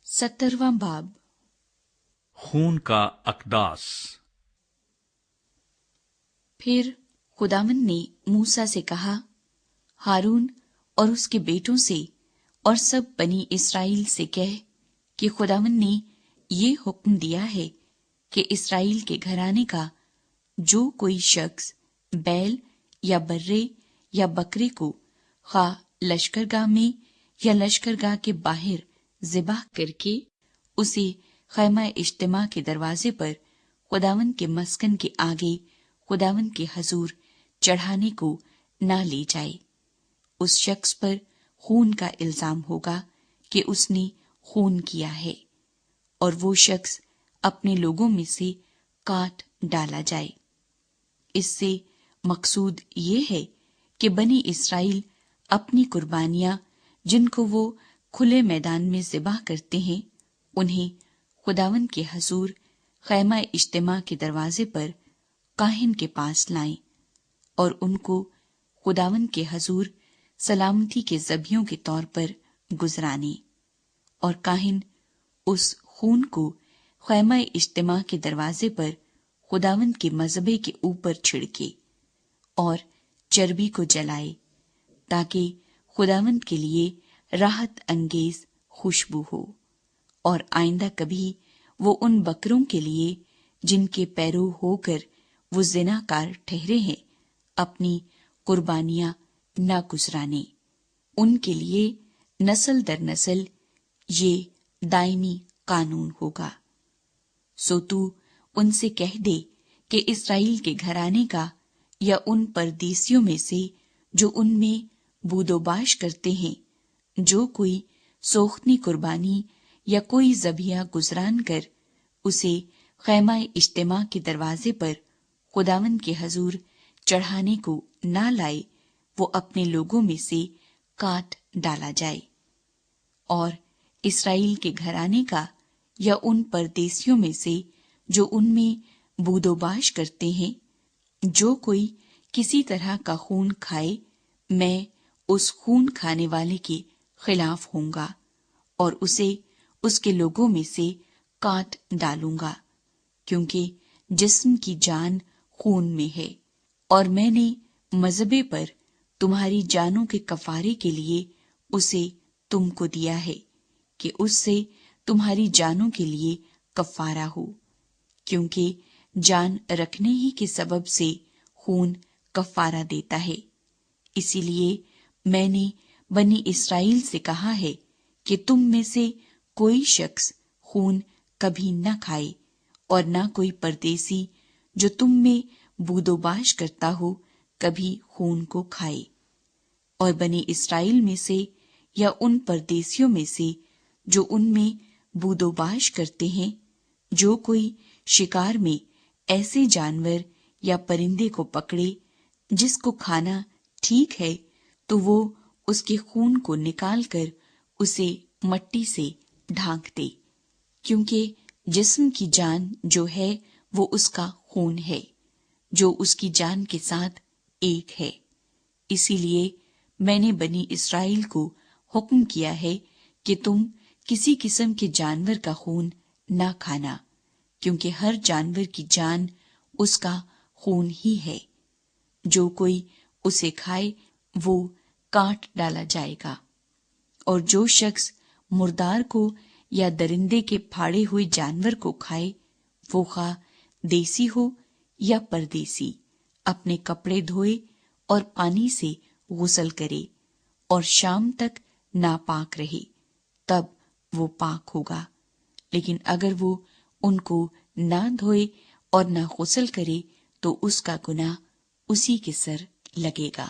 17واں باب خون کا اقداس۔ پھر خداوند نے موسیٰ سے کہا، ہارون اور اس کے بیٹوں سے اور سب بنی اسرائیل سے کہہ کہ خداوند نے یہ حکم دیا ہے کہ اسرائیل کے گھرانے کا جو کوئی شخص بیل یا برے یا بکرے کو خواہ لشکرگاہ میں یا لشکرگاہ کے باہر ذبح کر کے اسے خیمہ اجتماع کے دروازے پر خداوند کے مسکن کے آگے خداوند کے حضور چڑھانے کو نہ لے جائے، اس شخص پر خون کا الزام ہوگا کہ اس نے خون کیا ہے، اور وہ شخص اپنے لوگوں میں سے کاٹ ڈالا جائے۔ اس سے مقصود یہ ہے کہ بنی اسرائیل اپنی قربانیاں جن کو وہ کھلے میدان میں ذبح کرتے ہیں انہیں خداوند کے حضور خیمہ اجتماع کے دروازے پر کاہن کے پاس لائیں اور ان کو خداوند کے حضور سلامتی کے ذبیحوں کے طور پر گزرانے، اور کاہن اس خون کو خیمہ اجتماع کے دروازے پر خداوند کے مذبح کے اوپر چھڑکے اور چربی کو جلائے تاکہ خداوند کے لیے راحت انگیز خوشبو ہو، اور آئندہ کبھی وہ ان بکروں کے لیے جن کے پیرو ہو کر وہ زنا کار ٹھہرے ہیں اپنی قربانیاں نہ گزرانے۔ ان کے لیے نسل در نسل یہ دائمی قانون ہوگا۔ سو تو ان سے کہہ دے کہ اسرائیل کے گھرانے کا یا ان پردیسیوں میں سے جو ان میں بود و باش کرتے ہیں جو کوئی سوختنی قربانی یا کوئی ذبیحہ گزران کر اسے خیمہ اجتماع کے دروازے پر خداوند کے حضور چڑھانے کو نہ لائے، وہ اپنے لوگوں میں سے کاٹ ڈالا جائے۔ اور اسرائیل کے گھرانے کا یا ان پردیسیوں میں سے جو ان میں بود و باش کرتے ہیں جو کوئی کسی طرح کا خون کھائے، میں اس خون کھانے والے کے خلاف ہوں گا اور اسے اس کے لوگوں میں سے کاٹ ڈالوں گا، کیونکہ جسم کی جان خون میں ہے، اور میں نے مذبح پر تمہاری جانوں کے کفارے کے لیے اسے تم کو دیا ہے کہ اس سے تمہاری جانوں کے لیے کفارہ ہو، کیونکہ جان رکھنے ہی کے سبب سے خون کفارہ دیتا ہے۔ اسی لیے میں نے بنی اسرائیل سے کہا ہے کہ تم میں سے کوئی شخص خون کبھی نہ کھائے، اور نہ کوئی پردیسی جو تم میں بود و باش کرتا ہو کبھی خون کو کھائے۔ اور بنی اسرائیل میں سے یا ان پردیسیوں میں سے جو ان میں بود و باش کرتے ہیں جو کوئی شکار میں ایسے جانور یا پرندے کو پکڑے جس کو کھانا ٹھیک ہے، تو وہ اس کے خون کو نکال کر اسے مٹی سے ڈھانک دے، کیونکہ جسم کی جان جو ہے وہ اس کا خون ہے جو اس کی جان کے ساتھ ایک ہے۔ اسی لیے میں نے بنی اسرائیل کو حکم کیا ہے کہ تم کسی قسم کے جانور کا خون نہ کھانا، کیونکہ ہر جانور کی جان اس کا خون ہی ہے، جو کوئی اسے کھائے وہ کاٹ ڈالا جائے گا۔ اور جو شخص مردار کو یا درندے کے پھاڑے ہوئے جانور کو کھائے، وہ خواہ دیسی ہو یا پردیسی، اپنے کپڑے دھوئے اور پانی سے غسل کرے اور شام تک ناپاک رہے، تب وہ پاک ہوگا۔ لیکن اگر وہ ان کو نہ دھوئے اور نہ غسل کرے تو اس کا گناہ اسی کے سر لگے گا۔